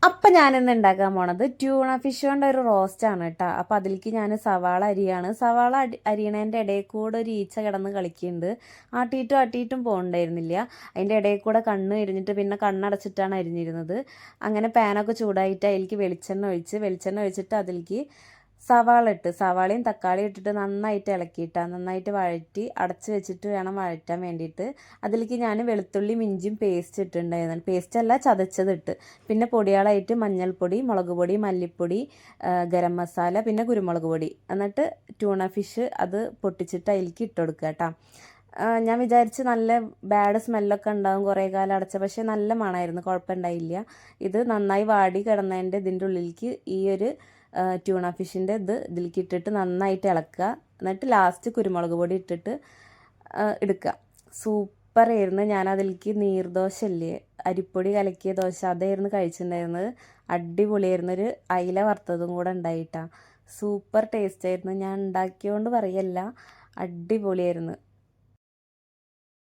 അപ്പം ഞാനിന്ന് ഉണ്ടാക്കാൻ പോണത് ട്യൂണ ഫിഷ് കൊണ്ട് ഒരു റോസ്റ്റാണ് കേട്ടോ. അപ്പം അതിലേക്ക് ഞാൻ സവാള അരിയാണ്. സവാള അരിയണേൻ്റെ ഇടയിൽ കൂടെ ഒരു ഈച്ച കിടന്ന് കളിക്കുന്നുണ്ട്. ആട്ടിയിട്ടും പോകണ്ടായിരുന്നില്ല. അതിൻ്റെ ഇടയിൽ കൂടെ കണ്ണ് എരിഞ്ഞിട്ട് പിന്നെ കണ്ണടച്ചിട്ടാണ് അരിഞ്ഞിരുന്നത്. അങ്ങനെ പാനൊക്കെ ചൂടായിട്ട് അതിലേക്ക് വെളിച്ചെണ്ണ ഒഴിച്ചിട്ട് അതിലേക്ക് സവാളയും തക്കാളിയും ഇട്ടിട്ട് നന്നായിട്ട് ഇളക്കിയിട്ടാണ് നന്നായിട്ട് വഴറ്റി അടച്ച് വെച്ചിട്ട് വേണം വഴറ്റാൻ വേണ്ടിയിട്ട്. അതിലേക്ക് ഞാൻ വെളുത്തുള്ളിയും ഇഞ്ചിയും പേസ്റ്റ് ഇട്ടിട്ടുണ്ടായിരുന്നു. പേസ്റ്റ് അല്ല, ചതച്ചതിട്ട്. പിന്നെ പൊടികളായിട്ട് മഞ്ഞൾപ്പൊടി, മുളക് പൊടി, മല്ലിപ്പൊടി, ഗരം മസാല, പിന്നെ കുരുമുളക് പൊടി. എന്നിട്ട് ട്യൂണ ഫിഷ് അത് പൊട്ടിച്ചിട്ട് അതിലേക്ക് ഇട്ട് കൊടുക്കുക കേട്ടോ. ഞാൻ വിചാരിച്ച് നല്ല ബാഡ് സ്മെല്ലൊക്കെ ഉണ്ടാവും കുറേ കാലം അടച്ച, പക്ഷേ നല്ല മണമായിരുന്നു, കുഴപ്പമുണ്ടായില്ല. ഇത് നന്നായി വാടി കിടന്നതിൻ്റെ ഇതിൻ്റെ ഉള്ളിലേക്ക് ഈ ഒരു ട്യൂണ ഫിഷിൻ്റെ ഇതിലേക്ക് ഇട്ടിട്ട് നന്നായിട്ട് ഇളക്കുക. എന്നിട്ട് ലാസ്റ്റ് കുരുമുളക് പൊടി ഇട്ടിട്ട് എടുക്കുക. സൂപ്പറായിരുന്നു. ഞാൻ അതിലേക്ക് നീർദോശ ഇല്ലേ, അരിപ്പൊടി കലക്കിയ ദോശ, അതായിരുന്നു കഴിച്ചിട്ടുണ്ടായിരുന്നത്. അടിപൊളിയായിരുന്നു. ഒരു അയില വറുത്തതും കൂടെ ഉണ്ടായിട്ടാണ്. സൂപ്പർ ടേസ്റ്റ് ആയിരുന്നു. ഞാൻ ഉണ്ടാക്കിയോണ്ട് പറയല്ല, അടിപൊളിയായിരുന്നു.